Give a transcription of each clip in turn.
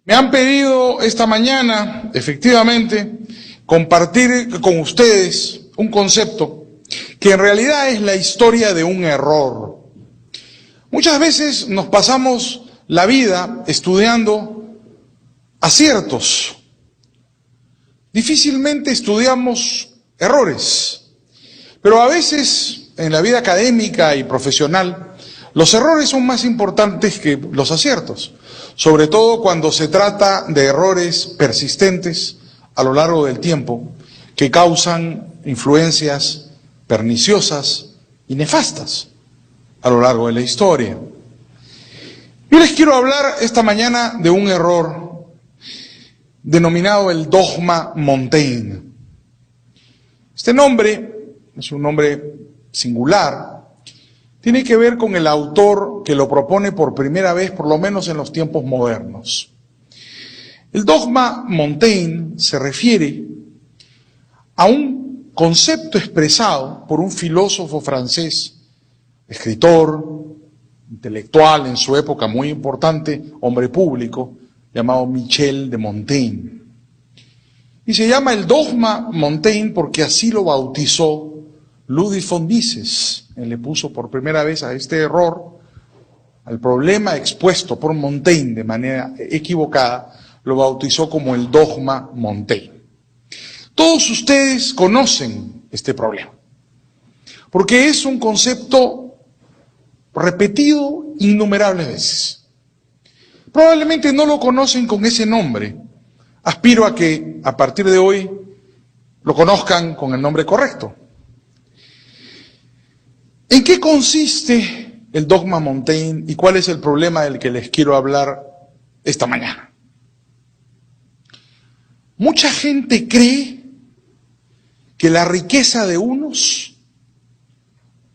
Me han pedido esta mañana, efectivamente, compartir con ustedes un concepto que en realidad es la historia de un error. Muchas veces nos pasamos la vida estudiando aciertos. Difícilmente estudiamos errores, pero a veces en la vida académica y profesional los errores son más importantes que los aciertos, sobre todo cuando se trata de errores persistentes a lo largo del tiempo que causan influencias perniciosas y nefastas a lo largo de la historia. Yo les quiero hablar esta mañana de un error denominado el dogma Montaigne. Este nombre es un nombre singular, tiene que ver con el autor que lo propone por primera vez, por lo menos en los tiempos modernos. El dogma Montaigne se refiere a un concepto expresado por un filósofo francés, escritor, intelectual en su época muy importante, hombre público, llamado Michel de Montaigne. Y se llama el dogma Montaigne porque así lo bautizó Ludwig von Mises. Él le puso por primera vez a este error, al problema expuesto por Montaigne de manera equivocada, lo bautizó como el dogma Montaigne. Todos ustedes conocen este problema, porque es un concepto repetido innumerables veces. Probablemente no lo conocen con ese nombre. Aspiro a que a partir de hoy lo conozcan con el nombre correcto. ¿En qué consiste el dogma Montaigne y cuál es el problema del que les quiero hablar esta mañana? Mucha gente cree que la riqueza de unos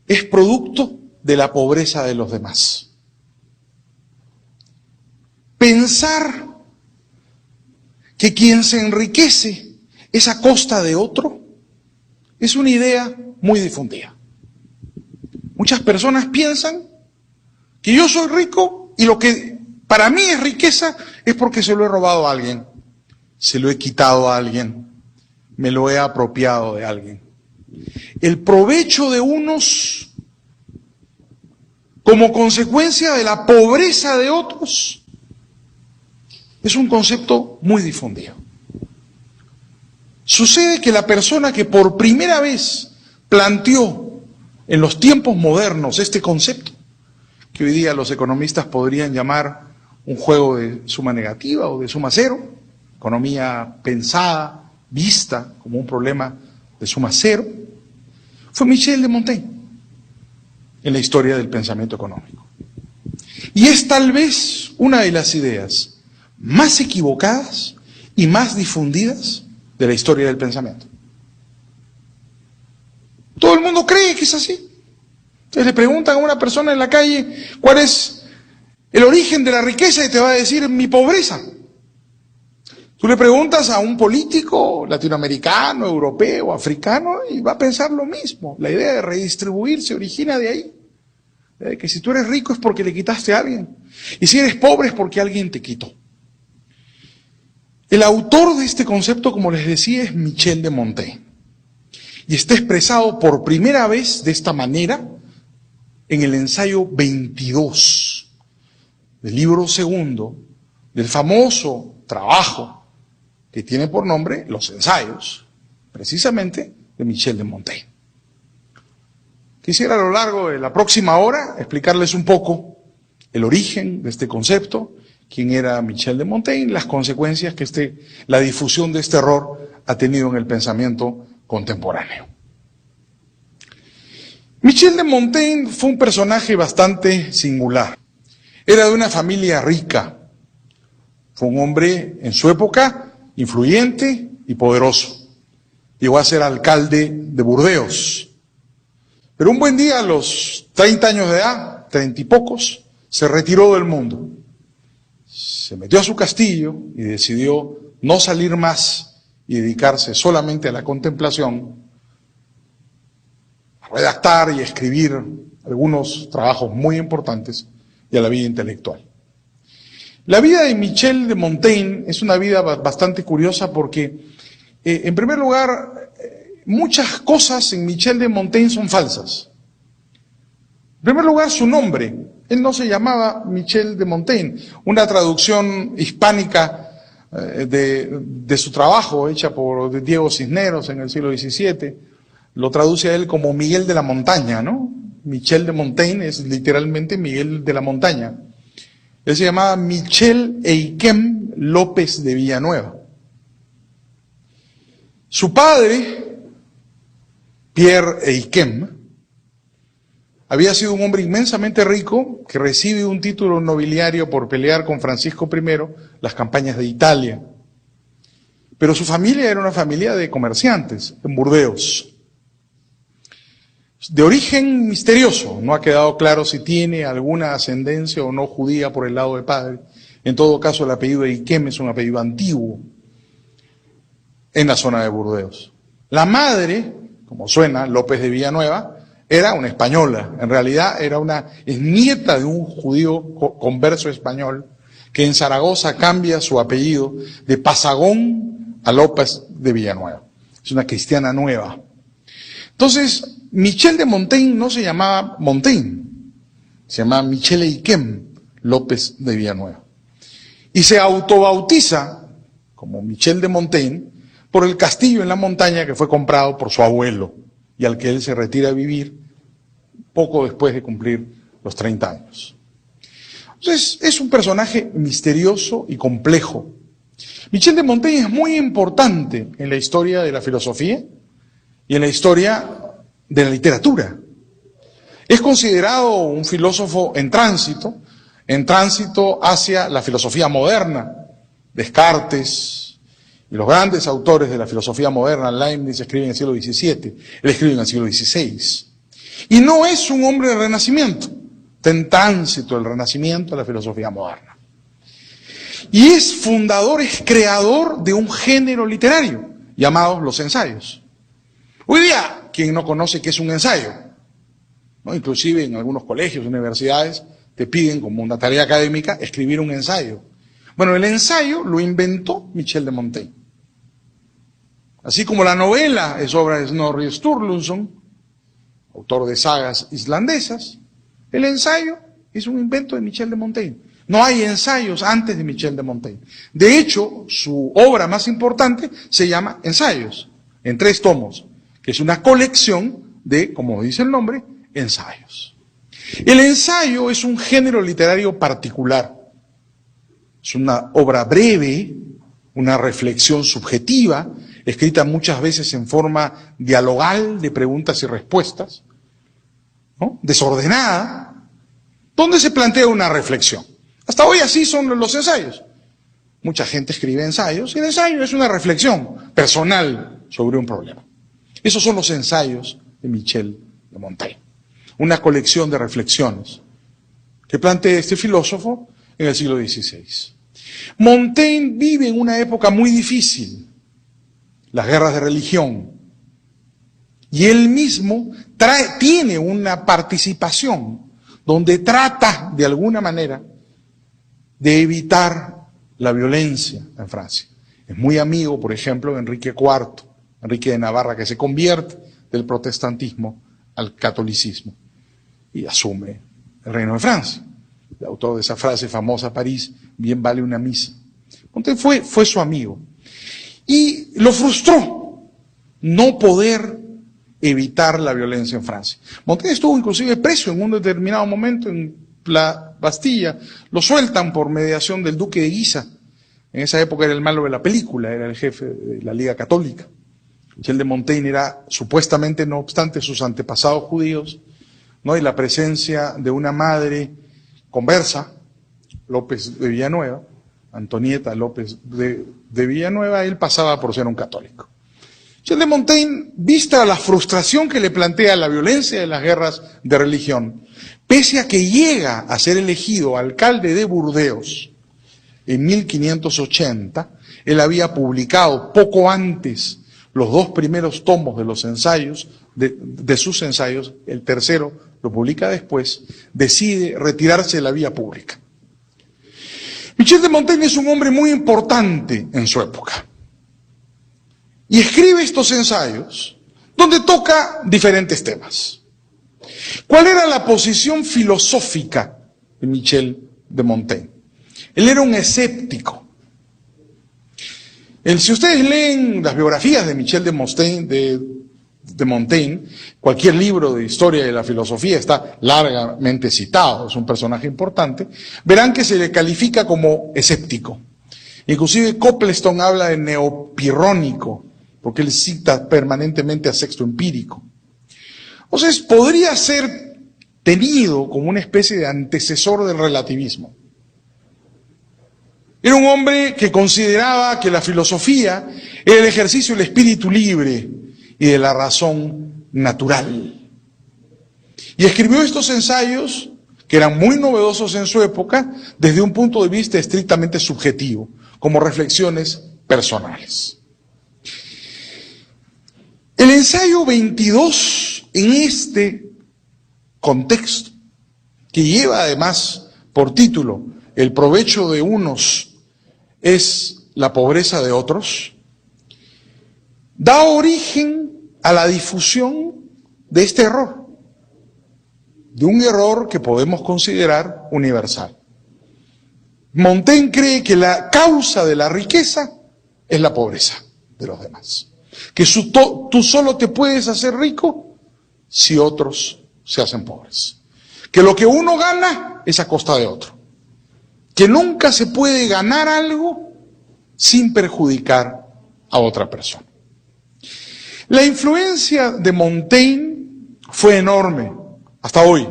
es producto de la pobreza de los demás. Pensar que quien se enriquece es a costa de otro es una idea muy difundida. Muchas personas piensan que yo soy rico y lo que para mí es riqueza es porque se lo he robado a alguien, se lo he quitado a alguien, me lo he apropiado de alguien. El provecho de unos como consecuencia de la pobreza de otros es un concepto muy difundido. Sucede que la persona que por primera vez planteó en los tiempos modernos este concepto, que hoy día los economistas podrían llamar un juego de suma negativa o de suma cero, economía pensada, vista como un problema de suma cero, fue Michel de Montaigne en la historia del pensamiento económico. Y es tal vez una de las ideas más equivocadas y más difundidas de la historia del pensamiento. Todo el mundo cree que es así. Entonces le preguntan a una persona en la calle cuál es el origen de la riqueza y te va a decir mi pobreza. Tú le preguntas a un político latinoamericano, europeo, africano y va a pensar lo mismo. La idea de redistribuir se origina de ahí. De que si tú eres rico es porque le quitaste a alguien. Y si eres pobre es porque alguien te quitó. El autor de este concepto, como les decía, es Michel de Montaigne. Y está expresado por primera vez de esta manera en el ensayo 22 del libro segundo del famoso trabajo que tiene por nombre Los ensayos, precisamente de Michel de Montaigne. Quisiera a lo largo de la próxima hora explicarles un poco el origen de este concepto, quién era Michel de Montaigne, las consecuencias que la difusión de este error ha tenido en el pensamiento contemporáneo. Michel de Montaigne fue un personaje bastante singular. Era de una familia rica. Fue un hombre en su época influyente y poderoso. Llegó a ser alcalde de Burdeos. Pero un buen día, a los 30 años de edad, 30 y pocos, se retiró del mundo. Se metió a su castillo y decidió no salir más y dedicarse solamente a la contemplación, a redactar y escribir algunos trabajos muy importantes y a la vida intelectual. La vida de Michel de Montaigne es una vida bastante curiosa porque, en primer lugar, muchas cosas en Michel de Montaigne son falsas. En primer lugar, su nombre. Él no se llamaba Michel de Montaigne. Una traducción hispánica de su trabajo, hecha por Diego Cisneros en el siglo XVII, lo traduce a él como Miguel de la Montaña, ¿no? Michel de Montaigne es literalmente Miguel de la Montaña. Él se llamaba Michel Eiquem López de Villanueva. Su padre, Pierre Eiquem, había sido un hombre inmensamente rico que recibe un título nobiliario por pelear con Francisco I las campañas de Italia. Pero su familia era una familia de comerciantes en Burdeos. De origen misterioso, no ha quedado claro si tiene alguna ascendencia o no judía por el lado de padre. En todo caso, el apellido de Eiquem es un apellido antiguo en la zona de Burdeos. La madre, como suena, López de Villanueva, era una española. En realidad es nieta de un judío converso español que en Zaragoza cambia su apellido de Pasagón a López de Villanueva. Es una cristiana nueva. Entonces, Michel de Montaigne no se llamaba Montaigne, se llamaba Michel Eiquem López de Villanueva. Y se autobautiza como Michel de Montaigne por el castillo en la montaña que fue comprado por su abuelo y al que él se retira a vivir poco después de cumplir los 30 años. Entonces, es un personaje misterioso y complejo. Michel de Montaigne es muy importante en la historia de la filosofía y en la historia de la literatura. Es considerado un filósofo en tránsito hacia la filosofía moderna. Descartes y los grandes autores de la filosofía moderna, Leibniz, escriben en el siglo XVII, él escribe en el siglo XVI. Y no es un hombre del Renacimiento, está en tránsito del Renacimiento a la filosofía moderna. Y es fundador, es creador de un género literario, llamados los ensayos. Hoy día, ¿quién no conoce qué es un ensayo? ¿No? Inclusive en algunos colegios, universidades, te piden como una tarea académica escribir un ensayo. Bueno, el ensayo lo inventó Michel de Montaigne. Así como la novela es obra de Snorri Sturluson, autor de sagas islandesas, el ensayo es un invento de Michel de Montaigne. No hay ensayos antes de Michel de Montaigne. De hecho, su obra más importante se llama Ensayos, en 3 tomos, que es una colección de, como dice el nombre, ensayos. El ensayo es un género literario particular. Es una obra breve, una reflexión subjetiva, escrita muchas veces en forma dialogal de preguntas y respuestas, ¿no? Desordenada, donde se plantea una reflexión. Hasta hoy así son los ensayos. Mucha gente escribe ensayos y el ensayo es una reflexión personal sobre un problema. Esos son los ensayos de Michel de Montaigne, una colección de reflexiones que plantea este filósofo en el siglo XVI. Montaigne vive en una época muy difícil, las guerras de religión, y él mismo tiene una participación donde trata de alguna manera de evitar la violencia en Francia. Es muy amigo, por ejemplo, de Enrique IV, Enrique de Navarra, que se convierte del protestantismo al catolicismo y asume el reino de Francia. El autor de esa frase famosa, París, bien vale una misa. Montaigne fue su amigo. Y lo frustró no poder evitar la violencia en Francia. Montaigne estuvo inclusive preso en un determinado momento en la Bastilla. Lo sueltan por mediación del duque de Guisa. En esa época era el malo de la película, era el jefe de la Liga Católica. Michel de Montaigne era supuestamente, no obstante, sus antepasados judíos, ¿no? Y la presencia de una madre conversa, López de Villanueva, Antonieta López de Villanueva, él pasaba por ser un católico. Michel de Montaigne, vista la frustración que le plantea la violencia de las guerras de religión, pese a que llega a ser elegido alcalde de Burdeos en 1580, él había publicado poco antes los 2 primeros tomos de los ensayos, de sus ensayos, el tercero lo publica después, decide retirarse de la vía pública. Michel de Montaigne es un hombre muy importante en su época. Y escribe estos ensayos donde toca diferentes temas. ¿Cuál era la posición filosófica de Michel de Montaigne? Él era un escéptico. Si ustedes leen las biografías de Michel de Montaigne, cualquier libro de historia de la filosofía está largamente citado, es un personaje importante, verán que se le califica como escéptico. Inclusive Copleston habla de neopirrónico, porque él cita permanentemente a Sexto Empírico. Entonces, podría ser tenido como una especie de antecesor del relativismo. Era un hombre que consideraba que la filosofía era el ejercicio del espíritu libre y de la razón natural. Y escribió estos ensayos, que eran muy novedosos en su época, desde un punto de vista estrictamente subjetivo, como reflexiones personales. El ensayo 22, en este contexto, que lleva además por título El provecho de unos es la pobreza de otros, da origen a la difusión de este error, de un error que podemos considerar universal. Montaigne cree que la causa de la riqueza es la pobreza de los demás. Que tú solo te puedes hacer rico si otros se hacen pobres. Que lo que uno gana es a costa de otro. Que nunca se puede ganar algo sin perjudicar a otra persona. La influencia de Montaigne fue enorme hasta hoy.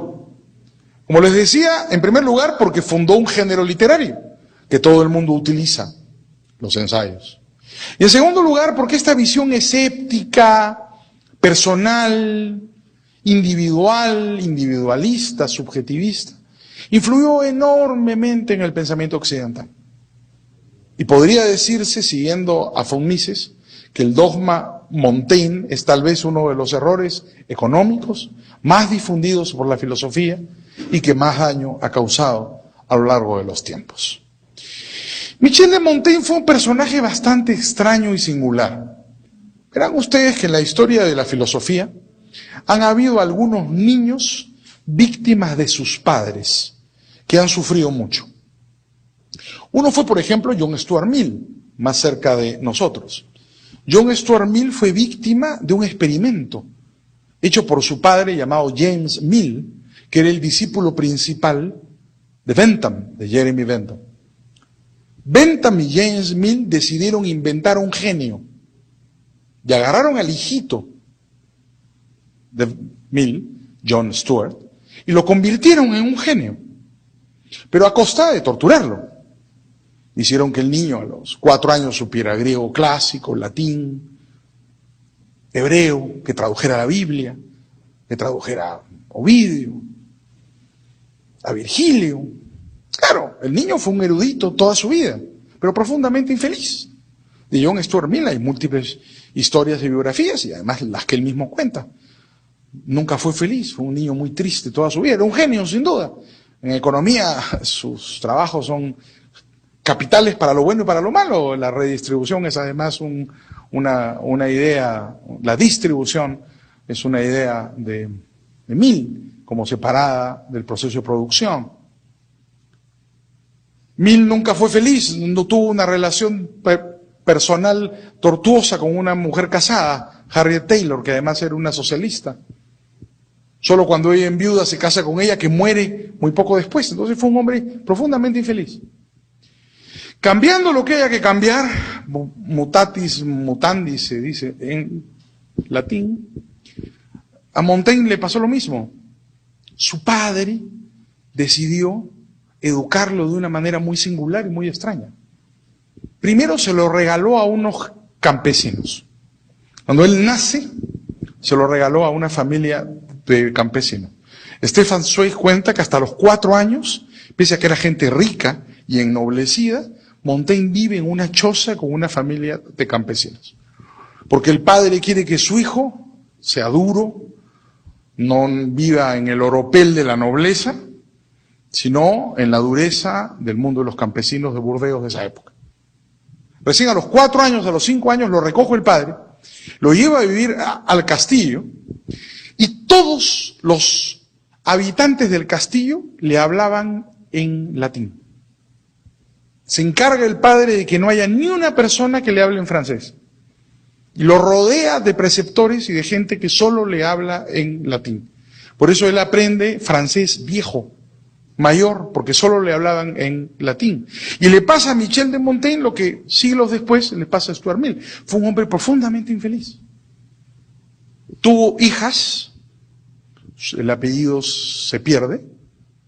Como les decía, en primer lugar, porque fundó un género literario que todo el mundo utiliza, los ensayos. Y en segundo lugar, porque esta visión escéptica, personal, individual, individualista, subjetivista, influyó enormemente en el pensamiento occidental. Y podría decirse, siguiendo a von Mises, que el dogma Montaigne es tal vez uno de los errores económicos más difundidos por la filosofía y que más daño ha causado a lo largo de los tiempos. Michel de Montaigne fue un personaje bastante extraño y singular. Verán ustedes que en la historia de la filosofía han habido algunos niños víctimas de sus padres que han sufrido mucho. Uno fue, por ejemplo, John Stuart Mill, más cerca de nosotros. John Stuart Mill fue víctima de un experimento hecho por su padre llamado James Mill, que era el discípulo principal de Bentham, de Jeremy Bentham. Bentham y James Mill decidieron inventar un genio y agarraron al hijito de Mill, John Stuart, y lo convirtieron en un genio, pero a costa de torturarlo. Hicieron que el niño a los 4 años supiera griego clásico, latín, hebreo, que tradujera la Biblia, que tradujera a Ovidio, a Virgilio. Claro, el niño fue un erudito toda su vida, pero profundamente infeliz. De John Stuart Mill hay múltiples historias y biografías, y además las que él mismo cuenta. Nunca fue feliz, fue un niño muy triste toda su vida, era un genio sin duda. En economía sus trabajos son capitales para lo bueno y para lo malo. La redistribución es además una idea, la distribución es una idea de Mill, como separada del proceso de producción. Mill nunca fue feliz, no tuvo una relación personal tortuosa con una mujer casada, Harriet Taylor, que además era una socialista. Solo cuando ella enviuda se casa con ella, que muere muy poco después. Entonces fue un hombre profundamente infeliz. Cambiando lo que haya que cambiar, mutatis mutandis se dice en latín, a Montaigne le pasó lo mismo. Su padre decidió educarlo de una manera muy singular y muy extraña. Primero se lo regaló a unos campesinos. Cuando él nace, se lo regaló a una familia de campesinos. Stefan Zweig cuenta que hasta los 4 años, pese a que era gente rica y ennoblecida, Montaigne vive en una choza con una familia de campesinos. Porque el padre quiere que su hijo sea duro, no viva en el oropel de la nobleza, sino en la dureza del mundo de los campesinos de Burdeos de esa época. Recién a los 4 años, a los 5 años, lo recoge el padre, lo lleva a vivir al castillo, y todos los habitantes del castillo le hablaban en latín. Se encarga el padre de que no haya ni una persona que le hable en francés. Y lo rodea de preceptores y de gente que solo le habla en latín. Por eso él aprende francés viejo, mayor, porque solo le hablaban en latín. Y le pasa a Michel de Montaigne lo que siglos después le pasa a Stuart Mill. Fue un hombre profundamente infeliz. Tuvo hijas, el apellido se pierde,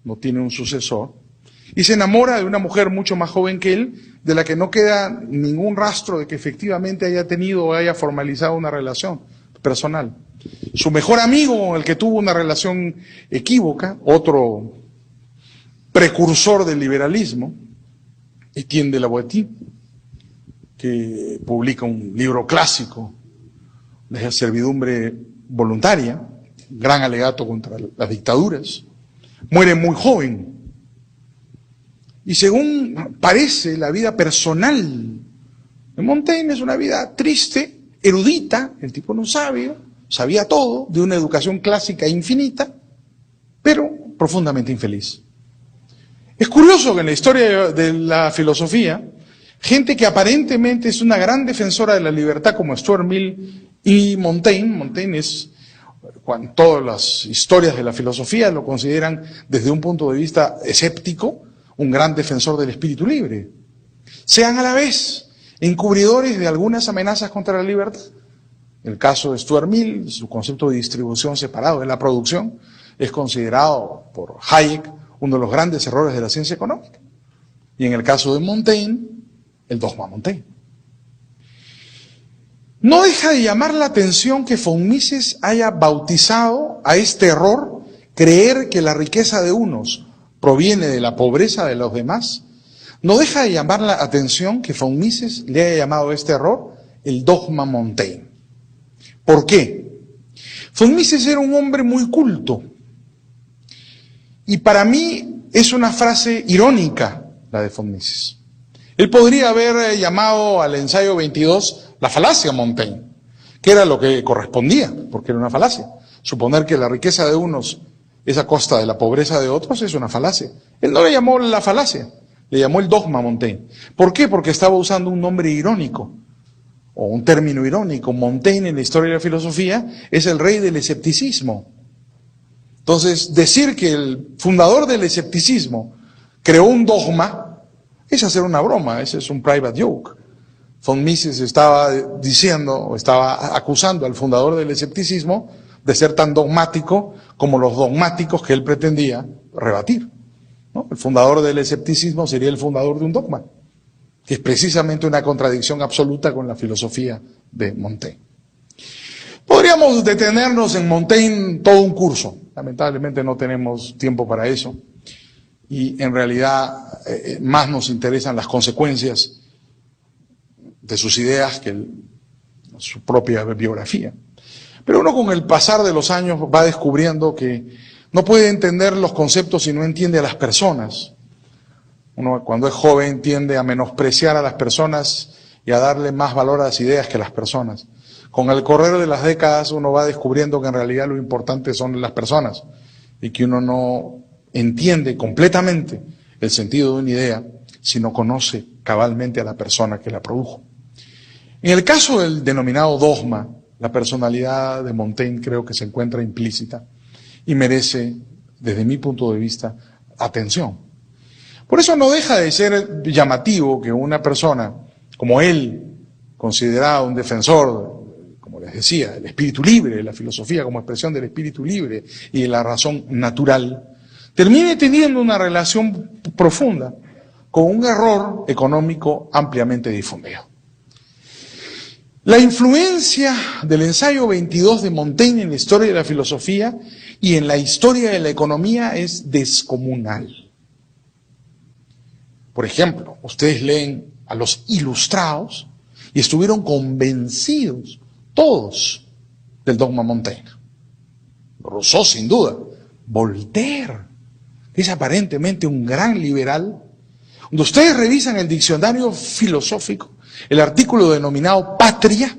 no tiene un sucesor, y se enamora de una mujer mucho más joven que él, de la que no queda ningún rastro de que efectivamente haya tenido o haya formalizado una relación personal. Su mejor amigo, con el que tuvo una relación equívoca, otro precursor del liberalismo, Etienne de la Boétie, que publica un libro clásico de la servidumbre voluntaria, gran alegato contra las dictaduras, muere muy joven. Y según parece, la vida personal de Montaigne es una vida triste, erudita, el tipo no sabio, sabía todo, de una educación clásica infinita, pero profundamente infeliz. Es curioso que en la historia de la filosofía, gente que aparentemente es una gran defensora de la libertad como Stuart Mill y Montaigne es, cuando todas las historias de la filosofía lo consideran desde un punto de vista escéptico, un gran defensor del espíritu libre, sean a la vez encubridores de algunas amenazas contra la libertad. El caso de Stuart Mill, su concepto de distribución separado de la producción, es considerado por Hayek uno de los grandes errores de la ciencia económica. Y en el caso de Montaigne, el dogma Montaigne. No deja de llamar la atención que von Mises haya bautizado a este error, creer que la riqueza de unos proviene de la pobreza de los demás. No deja de llamar la atención que von Mises le haya llamado a este error el dogma Montaigne. ¿Por qué? Von Mises era un hombre muy culto. Y para mí es una frase irónica la de von Mises. Él podría haber llamado al ensayo 22 la falacia Montaigne, que era lo que correspondía, porque era una falacia. Suponer que la riqueza de unos es a costa de la pobreza de otros es una falacia. Él no le llamó la falacia, le llamó el dogma Montaigne. ¿Por qué? Porque estaba usando un nombre irónico, o un término irónico. Montaigne en la historia de la filosofía es el rey del escepticismo. Entonces, decir que el fundador del escepticismo creó un dogma es hacer una broma, ese es un private joke. Von Mises estaba diciendo, o estaba acusando al fundador del escepticismo de ser tan dogmático como los dogmáticos que él pretendía rebatir, ¿no? El fundador del escepticismo sería el fundador de un dogma, que es precisamente una contradicción absoluta con la filosofía de Montaigne. Podríamos detenernos en Montaigne todo un curso, lamentablemente no tenemos tiempo para eso, y en realidad más nos interesan las consecuencias de sus ideas que su propia biografía. Pero uno con el pasar de los años va descubriendo que no puede entender los conceptos si no entiende a las personas. Uno cuando es joven tiende a menospreciar a las personas y a darle más valor a las ideas que a las personas. Con el correr de las décadas uno va descubriendo que en realidad lo importante son las personas y que uno no entiende completamente el sentido de una idea si no conoce cabalmente a la persona que la produjo. En el caso del denominado dogma, la personalidad de Montaigne creo que se encuentra implícita y merece, desde mi punto de vista, atención. Por eso no deja de ser llamativo que una persona como él, considerado un defensor, como les decía, del espíritu libre, de la filosofía como expresión del espíritu libre y de la razón natural, termine teniendo una relación profunda con un error económico ampliamente difundido. La influencia del ensayo 22 de Montaigne en la historia de la filosofía y en la historia de la economía es descomunal. Por ejemplo, ustedes leen a los Ilustrados y estuvieron convencidos todos del dogma Montaigne. Rousseau, sin duda. Voltaire. es aparentemente un gran liberal, cuando ustedes revisan el diccionario filosófico, el artículo denominado Patria,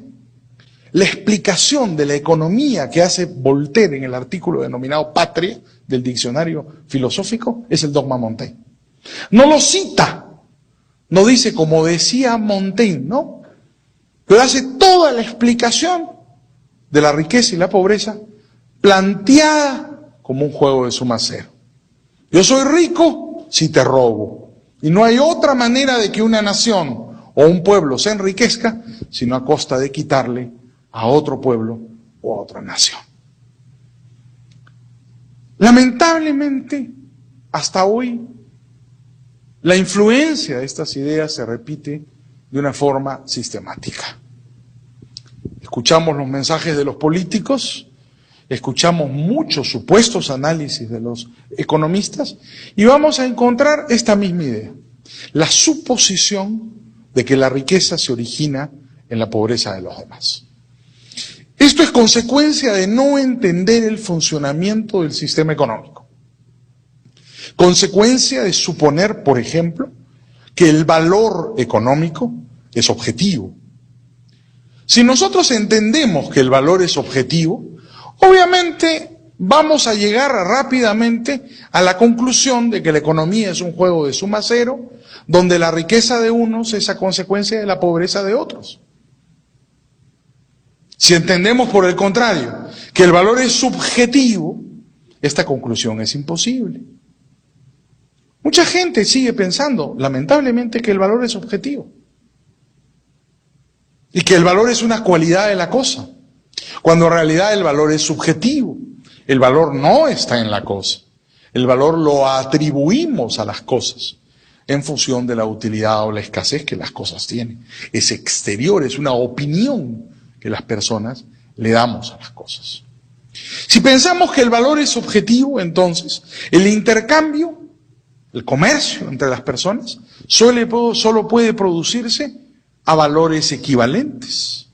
la explicación de la economía que hace Voltaire en el artículo denominado Patria del diccionario filosófico es el dogma Montaigne. No lo cita, no dice como decía Montaigne, no, pero hace toda la explicación de la riqueza y la pobreza planteada como un juego de suma cero. Yo soy rico si te robo. Y no hay otra manera de que una nación o un pueblo se enriquezca sino a costa de quitarle a otro pueblo o a otra nación. Lamentablemente, hasta hoy, la influencia de estas ideas se repite de una forma sistemática. Escuchamos los mensajes de los políticos, escuchamos muchos supuestos análisis de los economistas y vamos a encontrar esta misma idea, la suposición de que la riqueza se origina en la pobreza de los demás. Esto es consecuencia de no entender el funcionamiento del sistema económico. Consecuencia de suponer, por ejemplo, que el valor económico es objetivo. Si nosotros entendemos que el valor es objetivo, obviamente vamos a llegar rápidamente a la conclusión de que la economía es un juego de suma cero, donde la riqueza de unos es a consecuencia de la pobreza de otros. Si entendemos, por el contrario, que el valor es subjetivo, esta conclusión es imposible. Mucha gente sigue pensando, lamentablemente, que el valor es objetivo y que el valor es una cualidad de la cosa, cuando en realidad el valor es subjetivo. El valor no está en la cosa, el valor lo atribuimos a las cosas en función de la utilidad o la escasez que las cosas tienen. Es exterior, es una opinión que las personas le damos a las cosas. Si pensamos que el valor es objetivo, entonces el intercambio, el comercio entre las personas, solo puede producirse a valores equivalentes.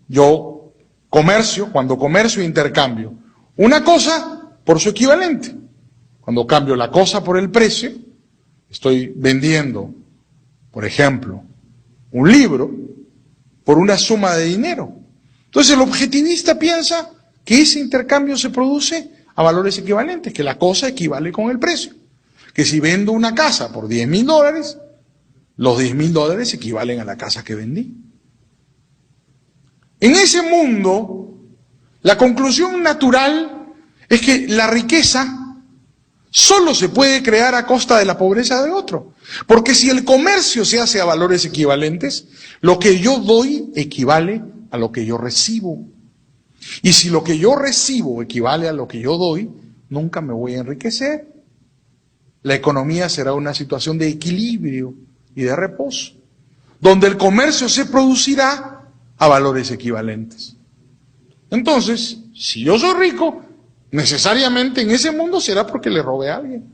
Yo comercio, cuando comercio e intercambio una cosa por su equivalente. Cuando cambio la cosa por el precio, estoy vendiendo, por ejemplo, un libro por una suma de dinero. Entonces el objetivista piensa que ese intercambio se produce a valores equivalentes, que la cosa equivale con el precio. Que si vendo una casa por $10,000, los $10,000 equivalen a la casa que vendí. En ese mundo, la conclusión natural es que la riqueza solo se puede crear a costa de la pobreza de otro. Porque si el comercio se hace a valores equivalentes, lo que yo doy equivale a lo que yo recibo. Y si lo que yo recibo equivale a lo que yo doy, nunca me voy a enriquecer. La economía será una situación de equilibrio y de reposo, donde el comercio se producirá a valores equivalentes. Entonces, si yo soy rico, necesariamente en ese mundo será porque le robé a alguien.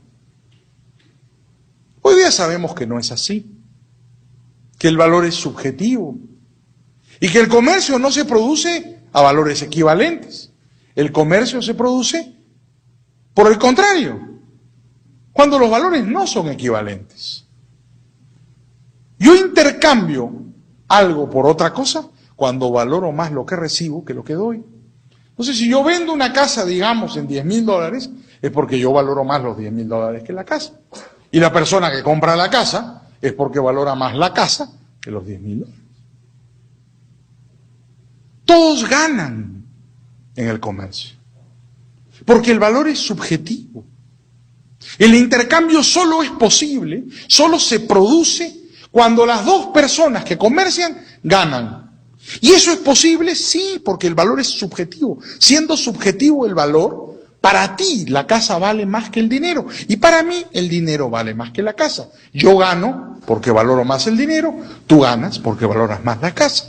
Hoy día sabemos que no es así, que el valor es subjetivo y que el comercio no se produce a valores equivalentes. El comercio se produce por el contrario, cuando los valores no son equivalentes. Yo intercambio algo por otra cosa cuando valoro más lo que recibo que lo que doy. Entonces, si yo vendo una casa, digamos, en $10,000, es porque yo valoro más los $10,000 que la casa. Y la persona que compra la casa es porque valora más la casa que los $10,000. Todos ganan en el comercio, porque el valor es subjetivo. El intercambio solo es posible, solo se produce cuando las dos personas que comercian ganan. ¿Y eso es posible? Sí, porque el valor es subjetivo. Siendo subjetivo el valor, para ti la casa vale más que el dinero. Y para mí el dinero vale más que la casa. Yo gano porque valoro más el dinero, tú ganas porque valoras más la casa.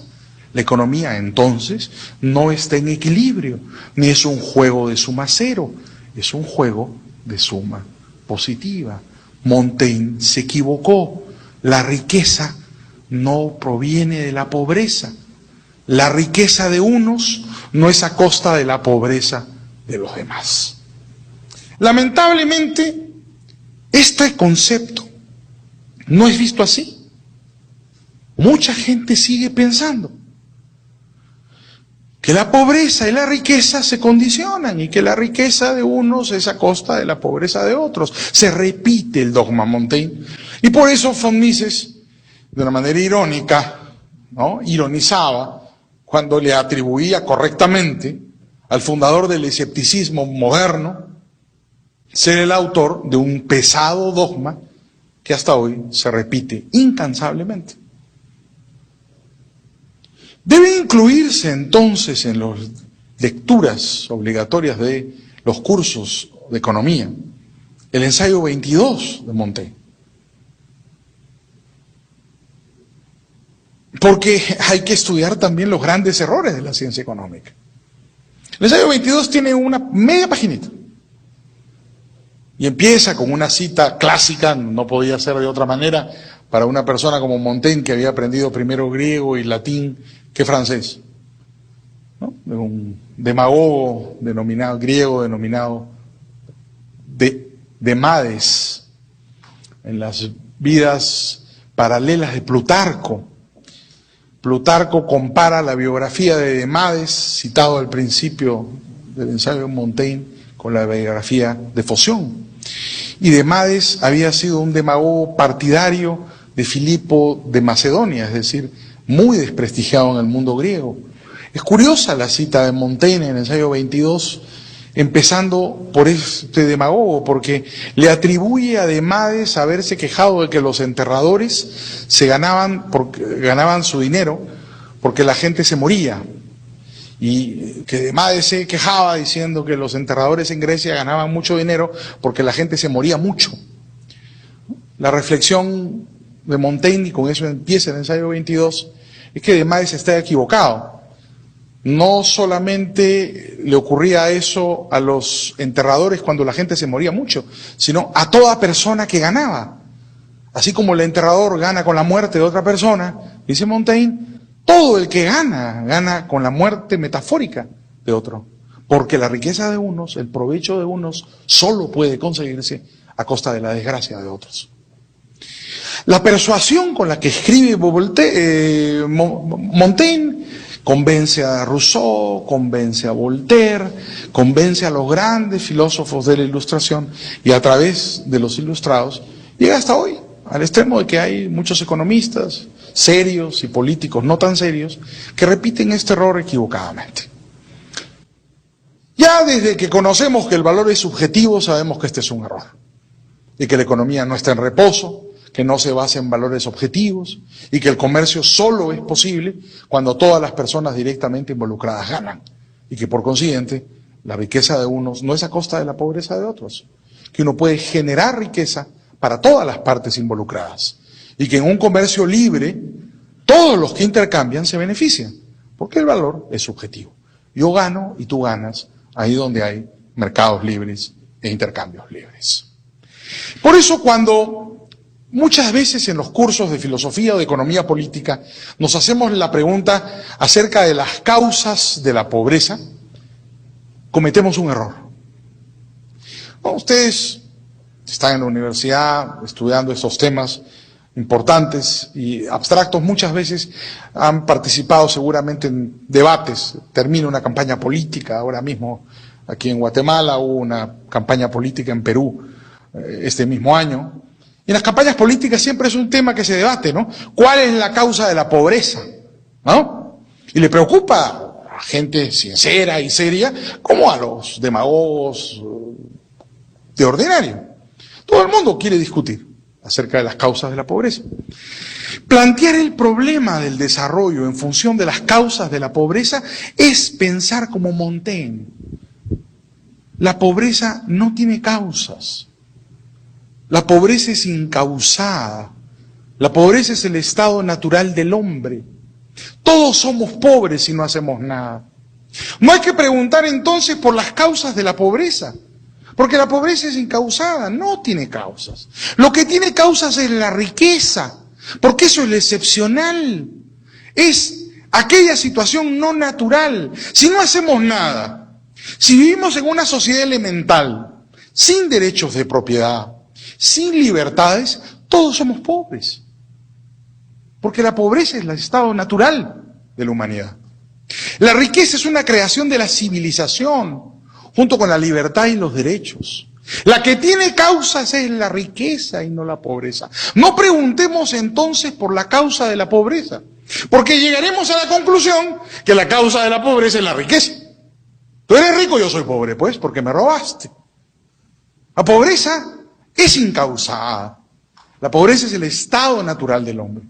La economía entonces no está en equilibrio, ni es un juego de suma cero, es un juego de suma positiva. Montaigne se equivocó. La riqueza no proviene de la pobreza. La riqueza de unos no es a costa de la pobreza de los demás. Lamentablemente, este concepto no es visto así. Mucha gente sigue pensando que la pobreza y la riqueza se condicionan y que la riqueza de unos es a costa de la pobreza de otros. Se repite el dogma Montaigne. Y por eso von Mises, de una manera irónica, ¿no?, ironizaba cuando le atribuía correctamente al fundador del escepticismo moderno ser el autor de un pesado dogma que hasta hoy se repite incansablemente. Debe incluirse entonces en las lecturas obligatorias de los cursos de economía el ensayo 22 de Montaigne. Porque hay que estudiar también los grandes errores de la ciencia económica. El ensayo 22 tiene una media paginita. Y empieza con una cita clásica, no podía ser de otra manera, para una persona como Montaigne, que había aprendido primero griego y latín que francés, ¿no?, de un demagogo denominado, griego denominado Demades, en las vidas paralelas de Plutarco. Plutarco compara la biografía de Demades, citado al principio del ensayo de Montaigne, con la biografía de Phocion. Y Demades había sido un demagogo partidario de Filipo de Macedonia, es decir, muy desprestigiado en el mundo griego. Es curiosa la cita de Montaigne en el ensayo 22, empezando por este demagogo, porque le atribuye a Demades haberse quejado de que los enterradores ganaban su dinero porque la gente se moría. Y que Demades se quejaba diciendo que los enterradores en Grecia ganaban mucho dinero porque la gente se moría mucho. La reflexión de Montaigne, y con eso empieza el ensayo 22, es que Demades está equivocado. No solamente le ocurría eso a los enterradores cuando la gente se moría mucho, sino a toda persona que ganaba. Así como el enterrador gana con la muerte de otra persona, dice Montaigne, todo el que gana, gana con la muerte metafórica de otro. Porque la riqueza de unos, el provecho de unos, solo puede conseguirse a costa de la desgracia de otros. La persuasión con la que escribe Montaigne convence a Rousseau, convence a Voltaire, convence a los grandes filósofos de la Ilustración, y a través de los ilustrados llega hasta hoy, al extremo de que hay muchos economistas serios y políticos no tan serios que repiten este error equivocadamente. Ya desde que conocemos que el valor es subjetivo, sabemos que este es un error, y que la economía no está en reposo, que no se basa en valores objetivos, y que el comercio solo es posible cuando todas las personas directamente involucradas ganan, y que por consiguiente la riqueza de unos no es a costa de la pobreza de otros, que uno puede generar riqueza para todas las partes involucradas, y que en un comercio libre todos los que intercambian se benefician, porque el valor es subjetivo. Yo gano y tú ganas ahí donde hay mercados libres e intercambios libres. Por eso cuando muchas veces en los cursos de filosofía o de economía política nos hacemos la pregunta acerca de las causas de la pobreza, cometemos un error. Bueno, ustedes están en la universidad estudiando estos temas importantes y abstractos, muchas veces han participado seguramente en debates. Termina una campaña política, ahora mismo aquí en Guatemala hubo una campaña política en Perú este mismo año. Y en las campañas políticas siempre es un tema que se debate, ¿no? ¿Cuál es la causa de la pobreza? ¿No? Y le preocupa a gente sincera y seria como a los demagogos de ordinario. Todo el mundo quiere discutir acerca de las causas de la pobreza. Plantear el problema del desarrollo en función de las causas de la pobreza es pensar como Montaigne. La pobreza no tiene causas. La pobreza es incausada. La pobreza es el estado natural del hombre. Todos somos pobres si no hacemos nada. No hay que preguntar entonces por las causas de la pobreza, porque la pobreza es incausada, no tiene causas. Lo que tiene causas es la riqueza, porque eso es lo excepcional. Es aquella situación no natural. Si no hacemos nada, si vivimos en una sociedad elemental, sin derechos de propiedad, sin libertades, todos somos pobres. Porque la pobreza es el estado natural de la humanidad. La riqueza es una creación de la civilización, junto con la libertad y los derechos. La que tiene causas es la riqueza y no la pobreza. No preguntemos entonces por la causa de la pobreza, porque llegaremos a la conclusión que la causa de la pobreza es la riqueza. Tú eres rico, yo soy pobre, pues, porque me robaste. La pobreza es incausada. La pobreza es el estado natural del hombre.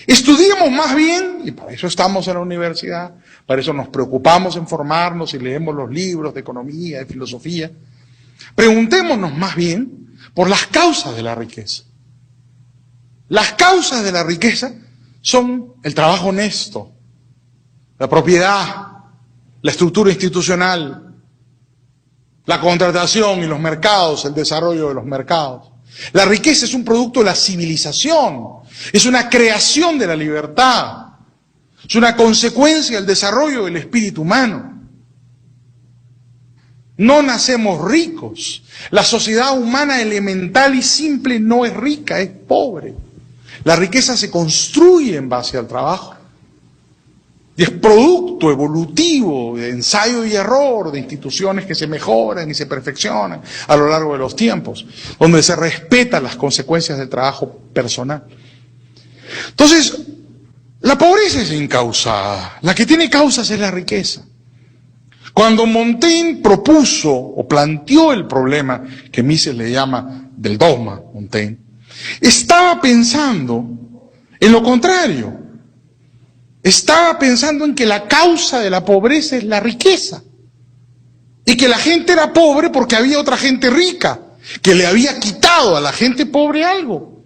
Estudiemos más bien, y para eso estamos en la universidad, para eso nos preocupamos en formarnos y leemos los libros de economía, de filosofía. Preguntémonos más bien por las causas de la riqueza. Las causas de la riqueza son el trabajo honesto, la propiedad, la estructura institucional, la contratación y los mercados, el desarrollo de los mercados. La riqueza es un producto de la civilización, es una creación de la libertad, es una consecuencia del desarrollo del espíritu humano. No nacemos ricos. La sociedad humana elemental y simple no es rica, es pobre. La riqueza se construye en base al trabajo. Y es producto evolutivo de ensayo y error, de instituciones que se mejoran y se perfeccionan a lo largo de los tiempos, donde se respetan las consecuencias del trabajo personal. Entonces, la pobreza es incausada. La que tiene causas es la riqueza. Cuando Montaigne propuso o planteó el problema que Mises le llama del dogma, Montaigne, estaba pensando en lo contrario. Estaba pensando en que la causa de la pobreza es la riqueza. Y que la gente era pobre porque había otra gente rica, que le había quitado a la gente pobre algo.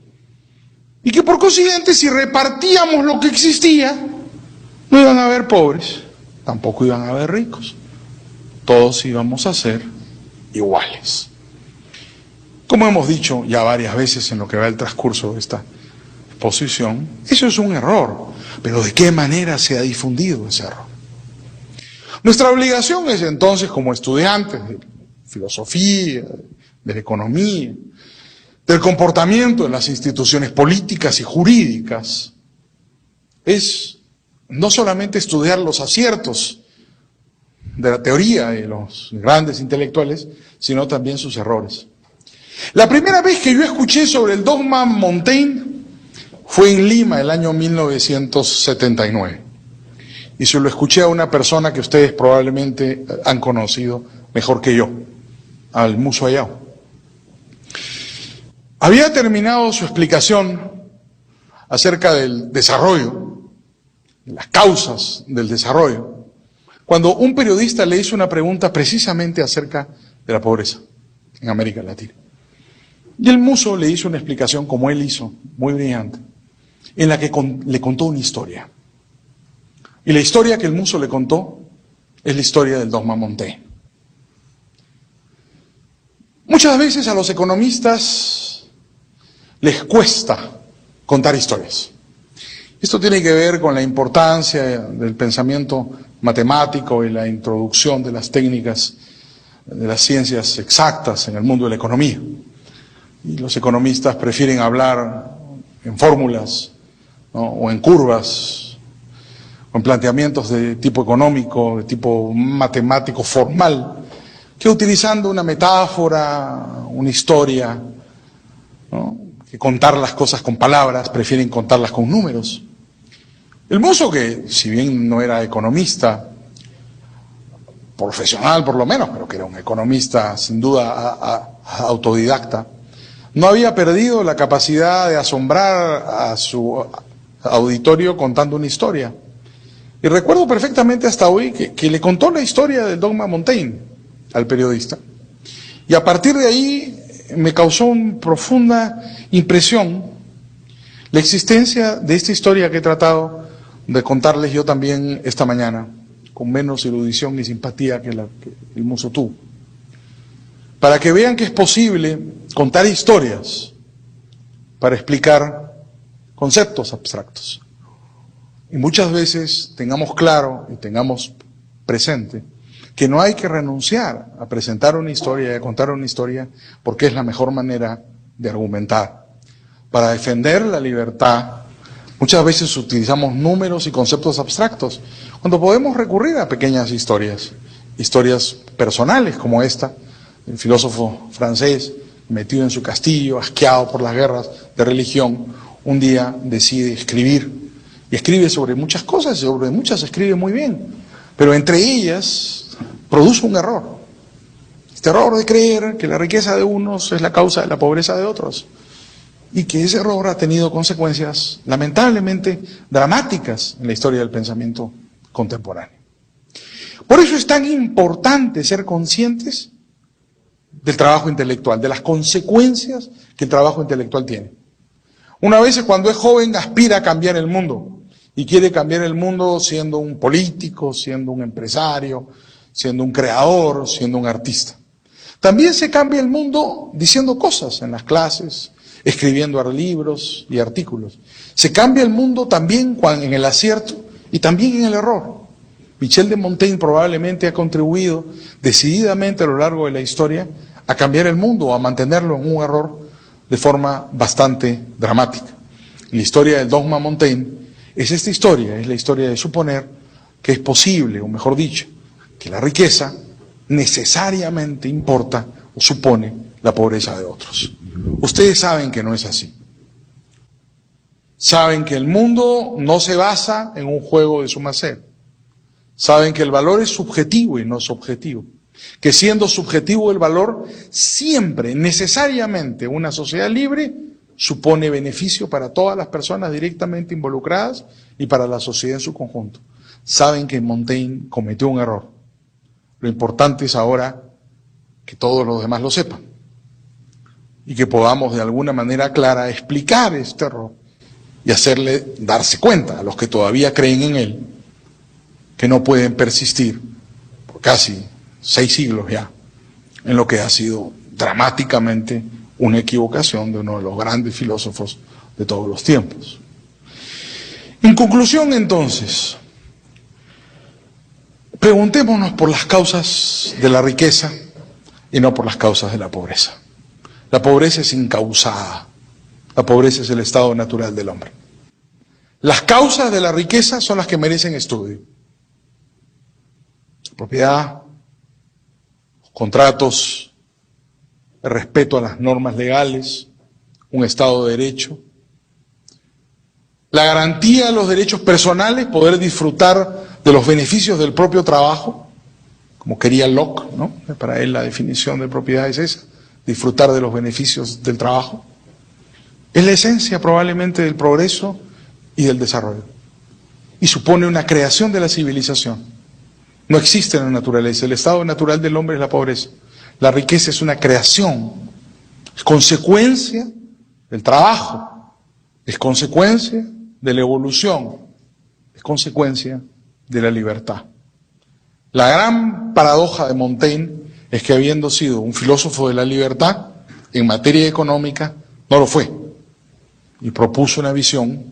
Y que por consiguiente, si repartíamos lo que existía, no iban a haber pobres, tampoco iban a haber ricos. Todos íbamos a ser iguales. Como hemos dicho ya varias veces en lo que va el transcurso de esta exposición, eso es un error. Pero ¿de qué manera se ha difundido ese error? Nuestra obligación es entonces, como estudiantes de filosofía, de la economía, del comportamiento en las instituciones políticas y jurídicas, es no solamente estudiar los aciertos de la teoría de los grandes intelectuales, sino también sus errores. La primera vez que yo escuché sobre el dogma Montaigne fue en Lima el año 1979. Y se lo escuché a una persona que ustedes probablemente han conocido mejor que yo, al Muso Ayao. Había terminado su explicación acerca del desarrollo, las causas del desarrollo, cuando un periodista le hizo una pregunta precisamente acerca de la pobreza en América Latina. Y el Muso le hizo una explicación como él hizo, muy brillante, en la que le contó una historia. Y la historia que el Muso le contó es la historia del dogma Montaigne. Muchas veces a los economistas les cuesta contar historias. Esto tiene que ver con la importancia del pensamiento matemático y la introducción de las técnicas de las ciencias exactas en el mundo de la economía. Y los economistas prefieren hablar en fórmulas, ¿no?, o en curvas, o en planteamientos de tipo económico, de tipo matemático formal, que utilizando una metáfora, una historia, ¿no?, que contar las cosas con palabras, prefieren contarlas con números. El Muso, que si bien no era economista, profesional por lo menos, pero que era un economista sin duda autodidacta, no había perdido la capacidad de asombrar a su auditorio contando una historia. Y recuerdo perfectamente hasta hoy que le contó la historia del dogma Montaigne al periodista. Y a partir de ahí me causó una profunda impresión la existencia de esta historia que he tratado de contarles yo también esta mañana, con menos erudición y simpatía que el Muso tuvo. Para que vean que es posible contar historias para explicar conceptos abstractos. Y muchas veces tengamos claro y tengamos presente que no hay que renunciar a presentar una historia y a contar una historia porque es la mejor manera de argumentar. Para defender la libertad, muchas veces utilizamos números y conceptos abstractos, cuando podemos recurrir a pequeñas historias personales como esta, el filósofo francés, metido en su castillo, asqueado por las guerras de religión, un día decide escribir, y escribe sobre muchas cosas, sobre muchas escribe muy bien, pero entre ellas produce un error. Este error de creer que la riqueza de unos es la causa de la pobreza de otros, y que ese error ha tenido consecuencias lamentablemente dramáticas en la historia del pensamiento contemporáneo. Por eso es tan importante ser conscientes del trabajo intelectual, de las consecuencias que el trabajo intelectual tiene. Una vez cuando es joven aspira a cambiar el mundo y quiere cambiar el mundo siendo un político, siendo un empresario, siendo un creador, siendo un artista. También se cambia el mundo diciendo cosas en las clases, escribiendo libros y artículos. Se cambia el mundo también en el acierto y también en el error. Michel de Montaigne probablemente ha contribuido decididamente a lo largo de la historia a cambiar el mundo o a mantenerlo en un error de forma bastante dramática. La historia del dogma Montaigne es esta historia, es la historia de suponer que es posible, o mejor dicho, que la riqueza necesariamente importa o supone la pobreza de otros. Ustedes saben que no es así. Saben que el mundo no se basa en un juego de suma cero. Saben que el valor es subjetivo y no es objetivo. Que siendo subjetivo el valor, siempre, necesariamente, una sociedad libre supone beneficio para todas las personas directamente involucradas y para la sociedad en su conjunto. Saben que Montaigne cometió un error. Lo importante es ahora que todos los demás lo sepan y que podamos de alguna manera clara explicar este error y hacerle darse cuenta a los que todavía creen en él que no pueden persistir por casi 6 siglos ya en lo que ha sido dramáticamente una equivocación de uno de los grandes filósofos de todos los tiempos. En conclusión, entonces, preguntémonos por las causas de la riqueza y no por las causas de la pobreza. La pobreza es incausada. La pobreza es el estado natural del hombre. Las causas de la riqueza son las que merecen estudio. Propiedad, contratos, el respeto a las normas legales, un Estado de Derecho, la garantía de los derechos personales, poder disfrutar de los beneficios del propio trabajo, como quería Locke, ¿no? Para él la definición de propiedad es esa, disfrutar de los beneficios del trabajo. Es la esencia probablemente del progreso y del desarrollo. Y supone una creación de la civilización. No existe en la naturaleza. El estado natural del hombre es la pobreza. La riqueza es una creación. Es consecuencia del trabajo. Es consecuencia de la evolución. Es consecuencia de la libertad. La gran paradoja de Montaigne es que habiendo sido un filósofo de la libertad, en materia económica, no lo fue. Y propuso una visión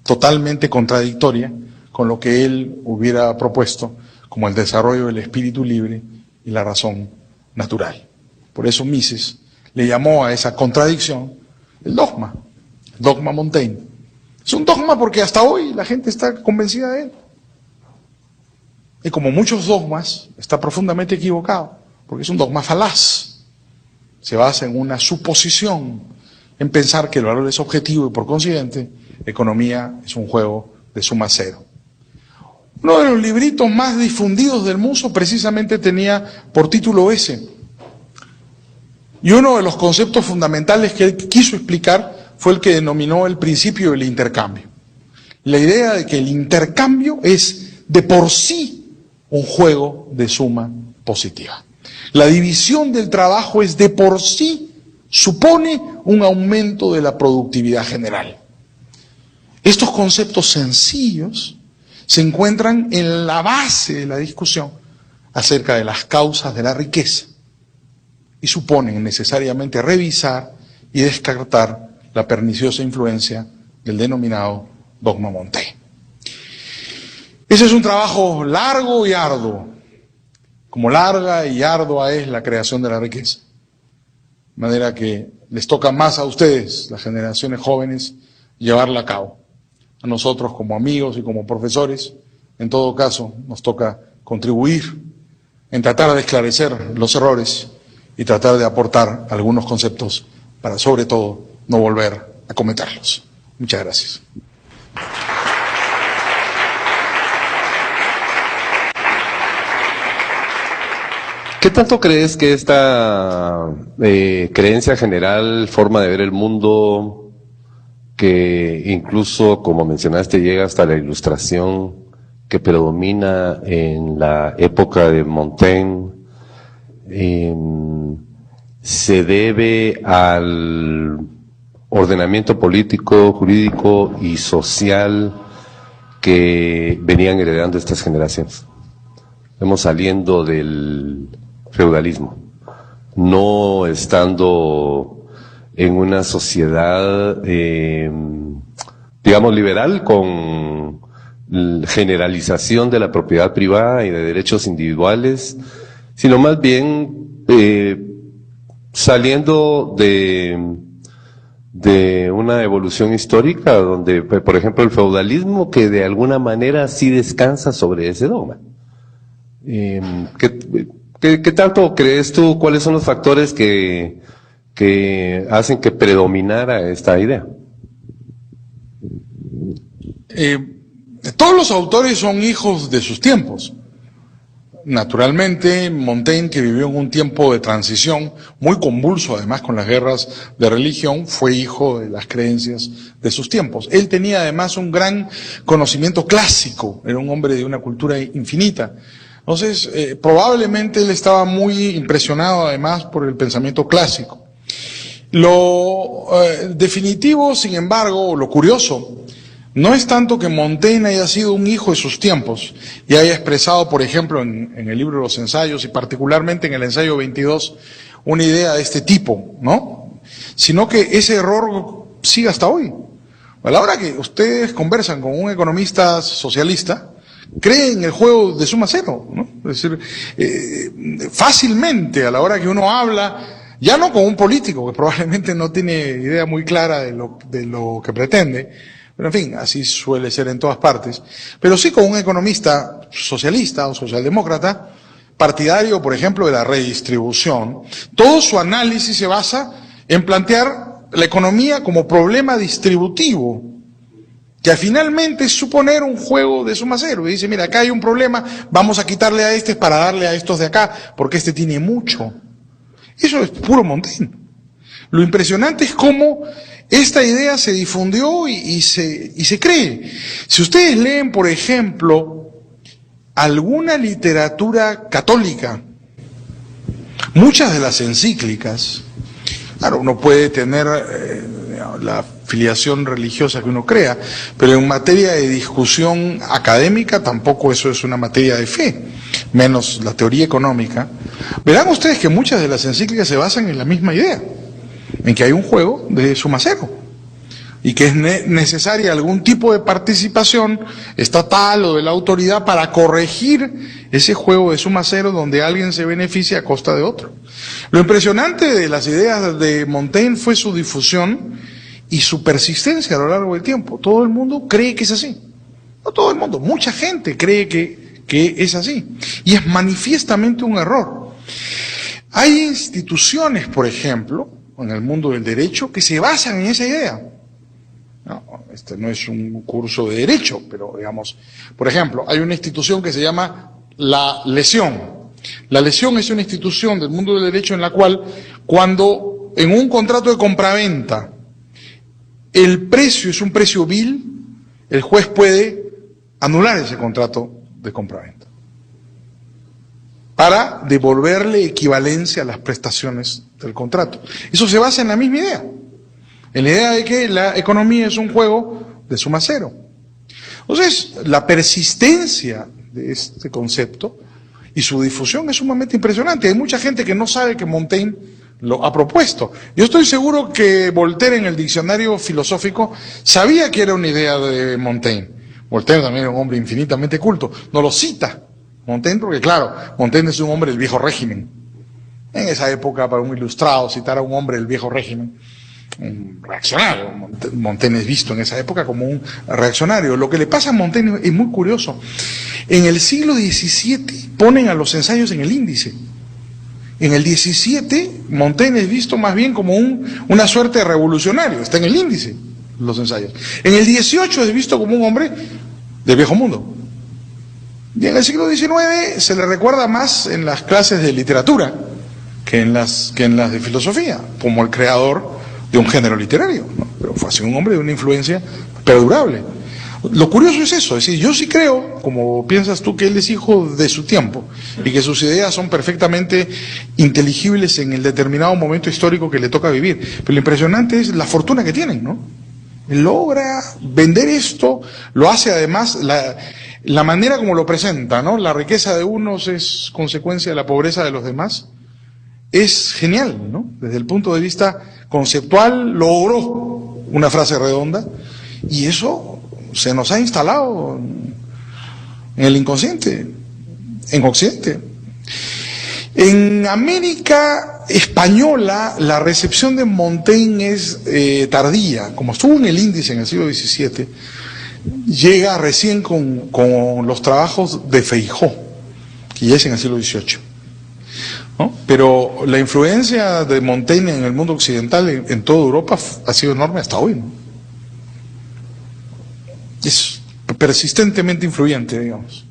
totalmente contradictoria con lo que él hubiera propuesto como el desarrollo del espíritu libre y la razón natural. Por eso Mises le llamó a esa contradicción el dogma Montaigne. Es un dogma porque hasta hoy la gente está convencida de él. Y como muchos dogmas, está profundamente equivocado, porque es un dogma falaz. Se basa en una suposición, en pensar que el valor es objetivo y por consiguiente, la economía es un juego de suma cero. Uno de los libritos más difundidos del mundo precisamente tenía por título ese. Y uno de los conceptos fundamentales que él quiso explicar fue el que denominó el principio del intercambio. La idea de que el intercambio es de por sí un juego de suma positiva. La división del trabajo es de por sí, supone un aumento de la productividad general. Estos conceptos sencillos se encuentran en la base de la discusión acerca de las causas de la riqueza y suponen necesariamente revisar y descartar la perniciosa influencia del denominado dogma Montaigne. Ese es un trabajo largo y arduo, como larga y ardua es la creación de la riqueza. De manera que les toca más a ustedes, las generaciones jóvenes, llevarla a cabo. A nosotros como amigos y como profesores, en todo caso, nos toca contribuir en tratar de esclarecer los errores y tratar de aportar algunos conceptos para, sobre todo, no volver a cometerlos. Muchas gracias. ¿Qué tanto crees que esta creencia general, forma de ver el mundo, que incluso, como mencionaste, llega hasta la Ilustración, que predomina en la época de Montaigne, se debe al ordenamiento político, jurídico y social que venían heredando estas generaciones? Estamos saliendo del feudalismo, no estando en una sociedad, digamos, liberal, con generalización de la propiedad privada y de derechos individuales, sino más bien saliendo de una evolución histórica donde, por ejemplo, el feudalismo, que de alguna manera sí descansa sobre ese dogma. ¿Qué tanto crees tú? ¿Cuáles son los factores que hacen que predominara esta idea? Todos los autores son hijos de sus tiempos. Naturalmente, Montaigne, que vivió en un tiempo de transición muy convulso, además con las guerras de religión, fue hijo de las creencias de sus tiempos. Él tenía además un gran conocimiento clásico, era un hombre de una cultura infinita. Entonces, probablemente él estaba muy impresionado además por el pensamiento clásico. Lo definitivo, sin embargo, lo curioso, no es tanto que Montaigne haya sido un hijo de sus tiempos y haya expresado, por ejemplo, en el libro de los ensayos y particularmente en el ensayo 22, una idea de este tipo, ¿no? Sino que ese error sigue hasta hoy. A la hora que ustedes conversan con un economista socialista, cree en el juego de suma cero, ¿no? Es decir, fácilmente a la hora que uno habla, ya no con un político que probablemente no tiene idea muy clara de lo que pretende, pero en fin, así suele ser en todas partes, pero sí con un economista socialista o socialdemócrata, partidario, por ejemplo, de la redistribución, todo su análisis se basa en plantear la economía como problema distributivo, que finalmente es suponer un juego de suma cero. Y dice, mira, acá hay un problema, vamos a quitarle a este para darle a estos de acá, porque este tiene mucho. Eso es puro Montaigne. Lo impresionante es cómo esta idea se difundió y se cree. Si ustedes leen, por ejemplo, alguna literatura católica, muchas de las encíclicas, claro, uno puede tener la filiación religiosa que uno crea, pero en materia de discusión académica tampoco eso es una materia de fe, menos la teoría económica. Verán ustedes que muchas de las encíclicas se basan en la misma idea, en que hay un juego de suma cero y que es necesaria algún tipo de participación estatal o de la autoridad para corregir ese juego de suma cero donde alguien se beneficia a costa de otro. Lo impresionante de las ideas de Montaigne fue su difusión y su persistencia a lo largo del tiempo. Todo el mundo cree que es así. No todo el mundo, mucha gente cree que es así. Y es manifiestamente un error. Hay instituciones, por ejemplo, en el mundo del derecho, que se basan en esa idea. No, este no es un curso de derecho, pero digamos, por ejemplo, hay una institución que se llama la lesión. La lesión es una institución del mundo del derecho en la cual, cuando en un contrato de compraventa el precio es un precio vil, el juez puede anular ese contrato de compraventa para devolverle equivalencia a las prestaciones del contrato. Eso se basa en la misma idea, en la idea de que la economía es un juego de suma cero. Entonces, la persistencia de este concepto y su difusión es sumamente impresionante. Hay mucha gente que no sabe que Montaigne lo ha propuesto. Yo estoy seguro que Voltaire, en el diccionario filosófico, sabía que era una idea de Montaigne. Voltaire también era un hombre infinitamente culto, no lo cita Montaigne, porque claro, Montaigne es un hombre del viejo régimen. En esa época, para un ilustrado, citar a un hombre del viejo régimen, un reaccionario. Montaigne es visto en esa época como un reaccionario. Lo que le pasa a Montaigne es muy curioso. En el siglo XVII ponen a los ensayos en el índice. En el XVII, Montaigne es visto más bien como una suerte de revolucionario, está en el índice, los ensayos. En el XVIII es visto como un hombre del viejo mundo. Y en el siglo XIX se le recuerda más en las clases de literatura que en las de filosofía, como el creador de un género literario, ¿no? Pero fue así un hombre de una influencia perdurable. Lo curioso es eso, es decir, yo sí creo, como piensas tú, que él es hijo de su tiempo y que sus ideas son perfectamente inteligibles en el determinado momento histórico que le toca vivir. Pero lo impresionante es la fortuna que tienen, ¿no? Él logra vender esto, lo hace además, la manera como lo presenta, ¿no? La riqueza de unos es consecuencia de la pobreza de los demás. Es genial, ¿no? Desde el punto de vista conceptual logró una frase redonda y eso se nos ha instalado en el inconsciente, en Occidente. En América española la recepción de Montaigne es tardía, como estuvo en el índice en el siglo XVII, llega recién con los trabajos de Feijó, que ya es en el siglo XVIII. ¿No? Pero la influencia de Montaigne en el mundo occidental, en toda Europa, ha sido enorme hasta hoy, ¿no? Es persistentemente influyente, digamos.